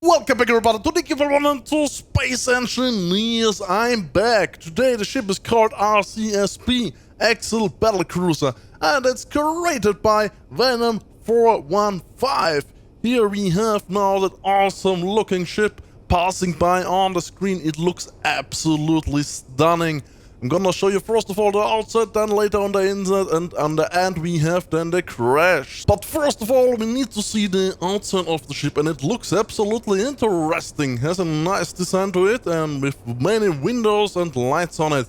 Welcome back everybody to NikiballOne and to Space Engineers. I'm back. Today the ship is called RCSP, Exile Battlecruiser, and it's created by Venom 415. Here we have now that awesome looking ship passing by on the screen. It looks absolutely stunning. I'm gonna show you first of all the outside, then later on the inside, and on the end we have then the crash. But first of all we need to see the outside of the ship, and it looks absolutely interesting. Has a nice design to it and with many windows and lights on it.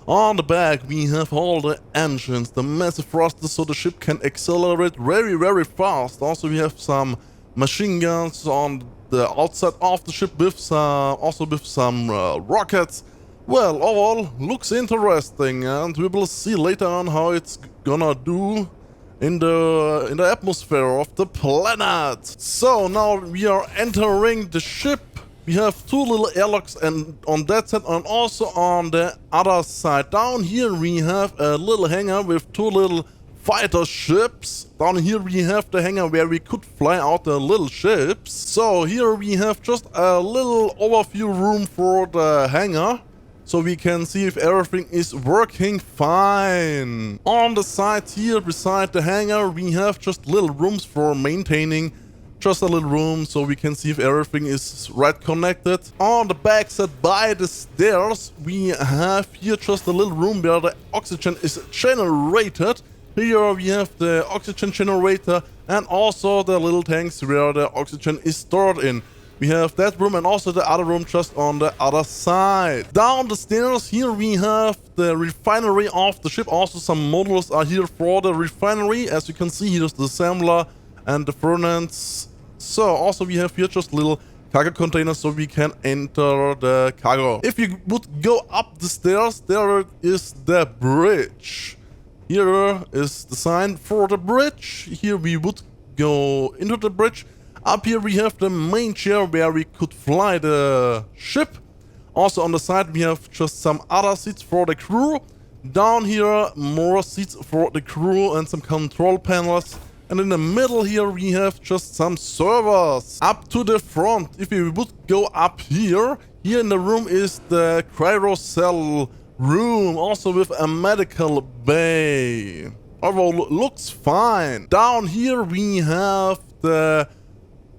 On the back we have all the engines, the massive thrusters, so the ship can accelerate very fast. Also we have some machine guns on the outside of the ship with some rockets. Well, overall, looks interesting, and we will see later on how it's gonna do in the atmosphere of the planet. So now we are entering the ship. We have two little airlocks, and on that side and also on the other side. Down here we have a little hangar with two little fighter ships. Down here we have the hangar where we could fly out the little ships. So here we have just a little overview room for the hangar, so we can see if everything is working fine. On the side here beside the hangar we have just little rooms for maintaining. Just a little room so we can see if everything is right connected. On the back side by the stairs we have here just a little room where the oxygen is generated. Here we have the oxygen generator and also the little tanks where the oxygen is stored in. We have that room and also the other room just on the other side. Down the stairs here we have the refinery of the ship. Also some modules are here for the refinery. As you can see, here's the assembler and the furnace. So also we have here just little cargo containers so we can enter the cargo. If you would go up the stairs, there is the bridge. Here is the sign for the bridge. Here we would go into the bridge. Up here we have the main chair where we could fly the ship. Also on the side we have just some other seats for the crew. Down here more seats for the crew and some control panels. And in the middle here we have just some servers. Up to the front, if we would go up here, here in the room is the cryocell room, also with a medical bay. Overall looks fine. Down here we have the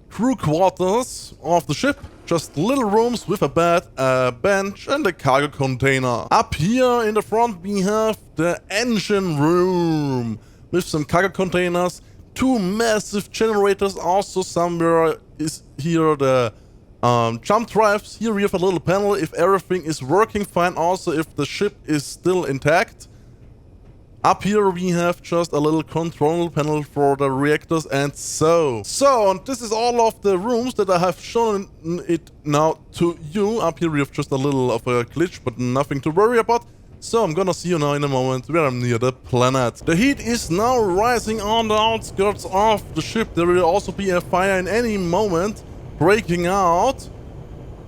crew quarters of the ship, just little rooms with a bed, a bench and a cargo container. Up here in the front we have the engine room with some cargo containers, two massive generators. Also somewhere is here the jump drives. Here we have a little panel if everything is working fine, also if the ship is still intact. Up here we have just a little control panel for the reactors and so. And this is all of the rooms that I have shown it now to you. Up here we have just a little of a glitch, but nothing to worry about. So I'm gonna see you now in a moment where I'm near the planet. The heat is now rising on the outskirts of the ship. There will also be a fire in any moment breaking out.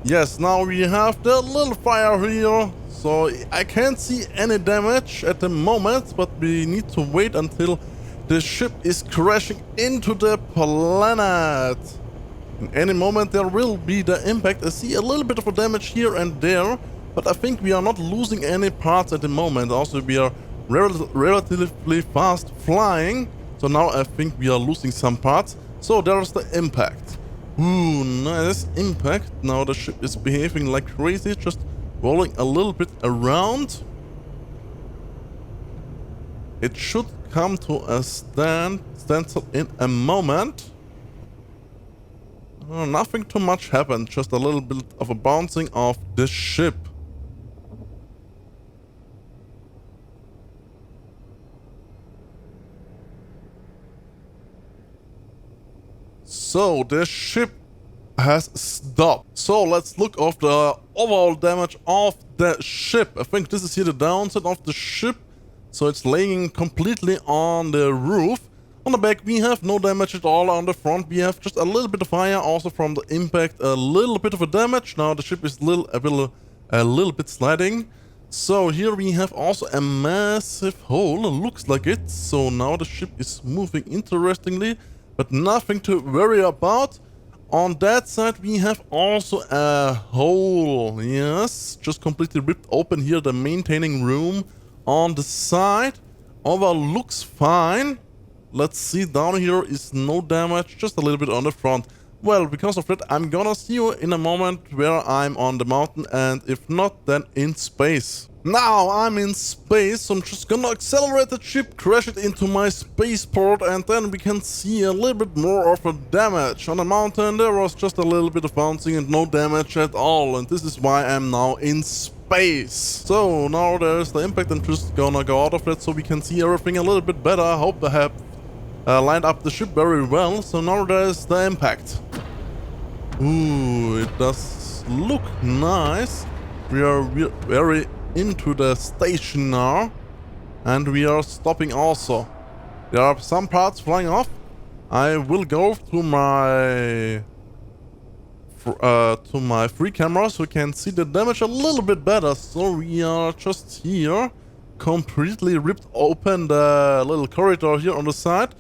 Yes, now we have the little fire here. So I can't see any damage at the moment, but we need to wait until the ship is crashing into the planet. In any moment there will be the impact. I see a little bit of a damage here and there, but I think we are not losing any parts at the moment. Also we are relatively fast flying, so now I think we are losing some parts. So there's the impact. Ooh, nice impact. Now the ship is behaving like crazy, just rolling a little bit around. It should come to a standstill in a moment. Nothing too much happened, just a little bit of a bouncing of the ship. So the ship has stopped. So let's look at the overall damage of the ship. I think this is here the downside of the ship. So it's laying completely on the roof. On the back we have no damage at all. On the front we have just a little bit of fire. Also from the impact a little bit of a damage. Now the ship is a little bit sliding. So here we have also a massive hole. Looks like it. So now the ship is moving interestingly, but nothing to worry about. On that side, we have also a hole. Yes, just completely ripped open here, the maintaining room on the side. Overall looks fine. Let's see, down here is no damage, just a little bit on the front. Well, because of that, I'm gonna see you in a moment where I'm on the mountain, and if not, then in space. Now I'm in space, so I'm just gonna accelerate the ship, crash it into my spaceport, and then we can see a little bit more of the damage. On the mountain there was just a little bit of bouncing and no damage at all, and this is why I'm now in space. So now there's the impact. I'm just gonna go out of that so we can see everything a little bit better. I hope I have lined up the ship very well. So now there's the impact. Ooh, it does look nice. We are very into the station now, and we are stopping also. There are some parts flying off. I will go to my free camera so we can see the damage a little bit better. So we are just here, completely ripped open the little corridor here on the side.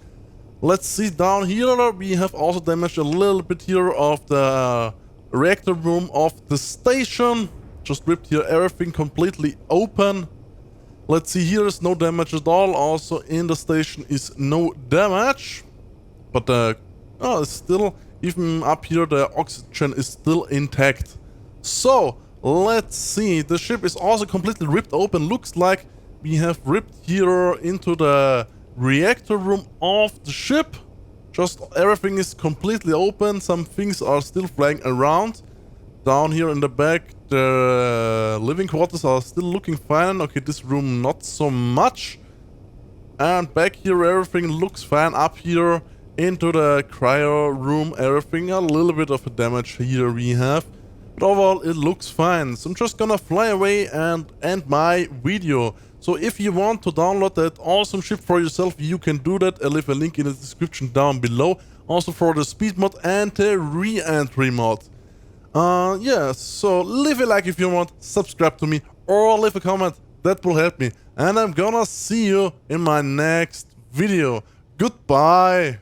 Let's see, down here we have also damaged a little bit here of the reactor room of the station. Just ripped here everything completely open. Let's see, here is no damage at all. Also in the station is no damage. But it's still, even up here, the oxygen is still intact. So let's see, the ship is also completely ripped open. Looks like we have ripped here into the reactor room of the ship. Just everything is completely open. Some things are still flying around. Down here in the back, the living quarters are still looking fine. Okay, this room not so much. And back here everything looks fine. Up here into the cryo room, everything a little bit of a damage here we have. But overall it looks fine. So I'm just gonna fly away and end my video. So if you want to download that awesome ship for yourself, you can do that. I'll leave a link in the description down below. Also for the speed mod and the re-entry mod. Yeah, so leave a like if you want, subscribe to me, or leave a comment. That will help me. And I'm gonna see you in my next video. Goodbye.